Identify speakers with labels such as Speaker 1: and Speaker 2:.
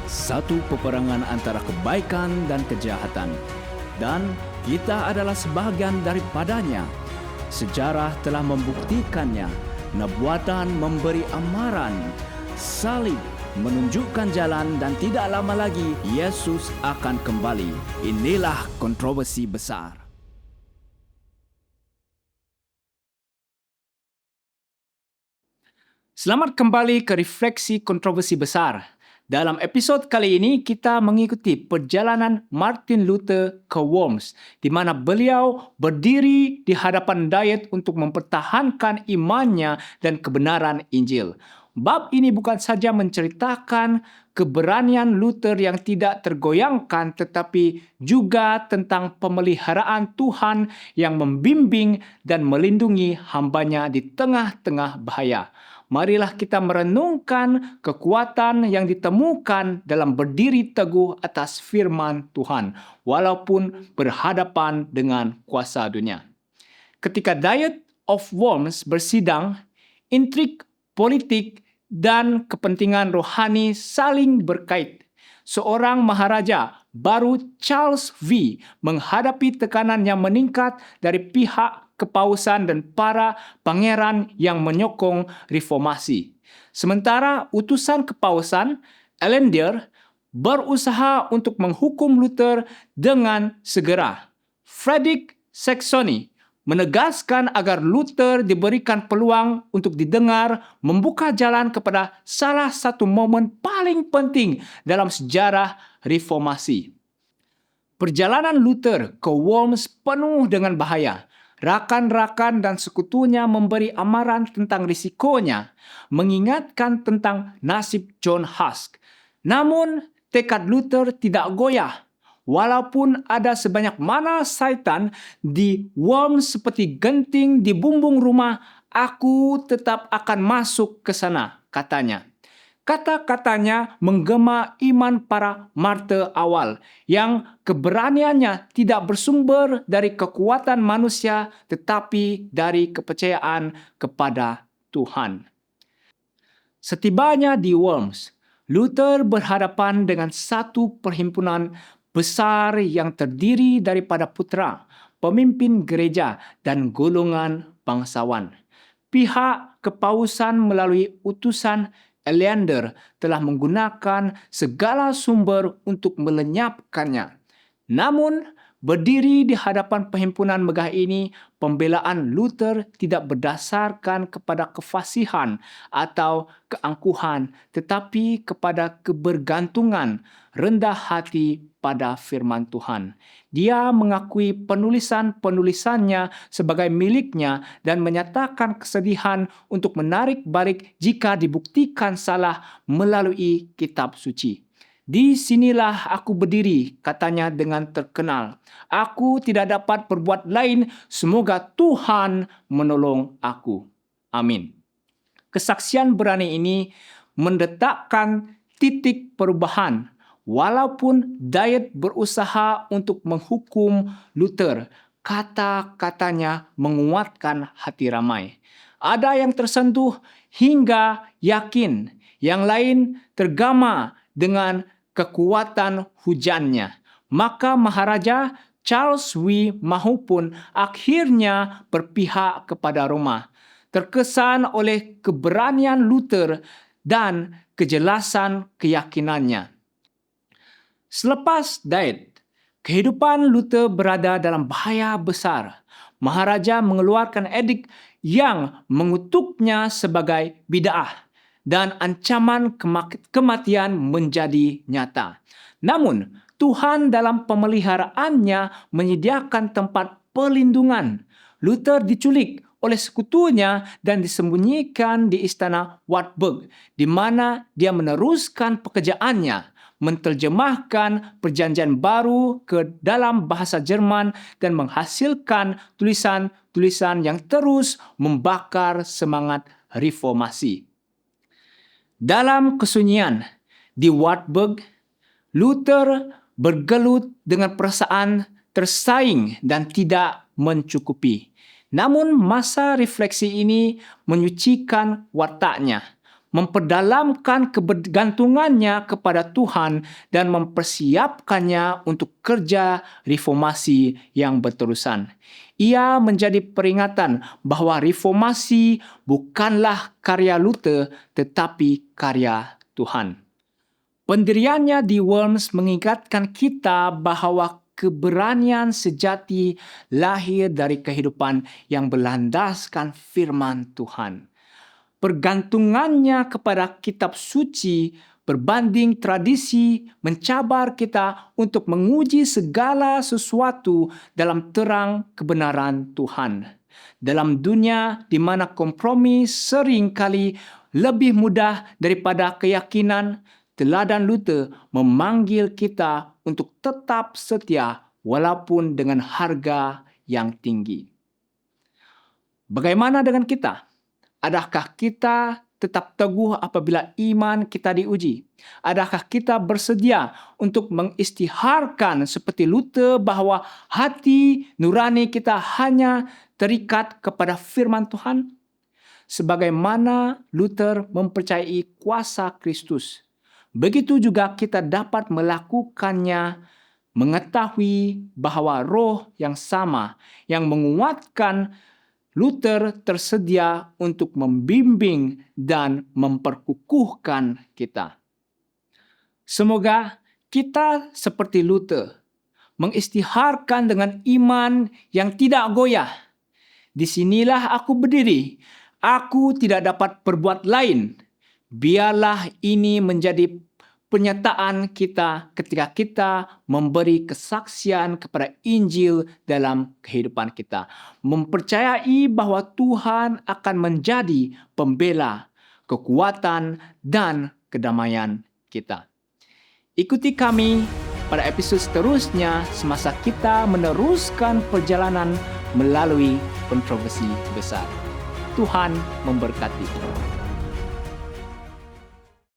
Speaker 1: satu peperangan antara kebaikan dan kejahatan. Dan kita adalah sebahagian daripadanya. Sejarah telah membuktikannya. Nubuatan memberi amaran. Salib menunjukkan jalan dan tidak lama lagi Yesus akan kembali. Inilah kontroversi besar. Selamat kembali ke Refleksi Kontroversi Besar. Dalam episod kali ini, kita mengikuti perjalanan Martin Luther ke Worms, di mana beliau berdiri di hadapan Diet untuk mempertahankan imannya dan kebenaran Injil. Bab ini bukan saja menceritakan keberanian Luther yang tidak tergoyangkan, tetapi juga tentang pemeliharaan Tuhan yang membimbing dan melindungi hambanya di tengah-tengah bahaya. Marilah kita merenungkan kekuatan yang ditemukan dalam berdiri teguh atas firman Tuhan, walaupun berhadapan dengan kuasa dunia. Ketika Diet of Worms bersidang, intrik politik dan kepentingan rohani saling berkait. Seorang maharaja baru, Charles V, menghadapi tekanan yang meningkat dari pihak kepausan dan para pangeran yang menyokong reformasi. Sementara utusan kepausan, Allender, berusaha untuk menghukum Luther dengan segera. Frederick Saxony menegaskan agar Luther diberikan peluang untuk didengar, membuka jalan kepada salah satu momen paling penting dalam sejarah reformasi. Perjalanan Luther ke Worms penuh dengan bahaya. Rakan-rakan dan sekutunya memberi amaran tentang risikonya, mengingatkan tentang nasib John Huss. Namun, tekad Luther tidak goyah. Walaupun ada sebanyak mana syaitan di Worms seperti genting di bumbung rumah, aku tetap akan masuk ke sana, katanya. Kata-katanya menggema iman para martir awal yang keberaniannya tidak bersumber dari kekuatan manusia tetapi dari kepercayaan kepada Tuhan. Setibanya di Worms, Luther berhadapan dengan satu perhimpunan besar yang terdiri daripada putra, pemimpin gereja dan golongan bangsawan. Pihak kepausan melalui utusan Allender telah menggunakan segala sumber untuk melenyapkannya. Namun, berdiri di hadapan perhimpunan megah ini, pembelaan Luther tidak berdasarkan kepada kefasihan atau keangkuhan, tetapi kepada kebergantungan, rendah hati pada firman Tuhan. Dia mengakui penulisan-penulisannya sebagai miliknya dan menyatakan kesedihan untuk menarik balik jika dibuktikan salah melalui kitab suci. Di sinilah aku berdiri, katanya dengan terkenal. Aku tidak dapat berbuat lain, semoga Tuhan menolong aku. Amin. Kesaksian berani ini mendetakkan titik perubahan. Walaupun Diet berusaha untuk menghukum Luther, kata-katanya menguatkan hati ramai. Ada yang tersentuh hingga yakin, yang lain tergama dengan kekuatan hujannya. Maka Maharaja Charles V maupun akhirnya berpihak kepada Roma. Terkesan oleh keberanian Luther dan kejelasan keyakinannya. Selepas Diet, kehidupan Luther berada dalam bahaya besar. Maharaja mengeluarkan edik yang mengutuknya sebagai bid'ah dan ancaman kematian menjadi nyata. Namun, Tuhan dalam pemeliharaannya menyediakan tempat perlindungan. Luther diculik oleh sekutunya dan disembunyikan di istana Wartburg, di mana dia meneruskan pekerjaannya, menterjemahkan perjanjian baru ke dalam bahasa Jerman dan menghasilkan tulisan-tulisan yang terus membakar semangat reformasi. Dalam kesunyian di Wartburg, Luther bergelut dengan perasaan tersaing dan tidak mencukupi. Namun masa refleksi ini menyucikan wataknya. memperdalamkan kebergantungannya kepada Tuhan dan mempersiapkannya untuk kerja reformasi yang berterusan. Ia menjadi peringatan bahwa reformasi bukanlah karya Luther tetapi karya Tuhan. Pendiriannya di Worms mengingatkan kita bahwa keberanian sejati lahir dari kehidupan yang berlandaskan firman Tuhan. Pergantungannya kepada kitab suci berbanding tradisi mencabar kita untuk menguji segala sesuatu dalam terang kebenaran Tuhan. Dalam dunia di mana kompromi seringkali lebih mudah daripada keyakinan, teladan Luther memanggil kita untuk tetap setia walaupun dengan harga yang tinggi. Bagaimana dengan kita? Adakah kita tetap teguh apabila iman kita diuji? Adakah kita bersedia untuk mengisytiharkan seperti Luther bahwa hati nurani kita hanya terikat kepada firman Tuhan? Sebagaimana Luther mempercayai kuasa Kristus, begitu juga kita dapat melakukannya, mengetahui bahwa roh yang sama yang menguatkan Luther tersedia untuk membimbing dan memperkukuhkan kita. Semoga kita seperti Luther, mengisytiharkan dengan iman yang tidak goyah. Di sinilah aku berdiri, aku tidak dapat berbuat lain. Biarlah ini menjadi pernyataan kita ketika kita memberi kesaksian kepada Injil dalam kehidupan kita. Mempercayai bahwa Tuhan akan menjadi pembela, kekuatan, dan kedamaian kita. Ikuti kami pada episode seterusnya semasa kita meneruskan perjalanan melalui kontroversi besar. Tuhan memberkati.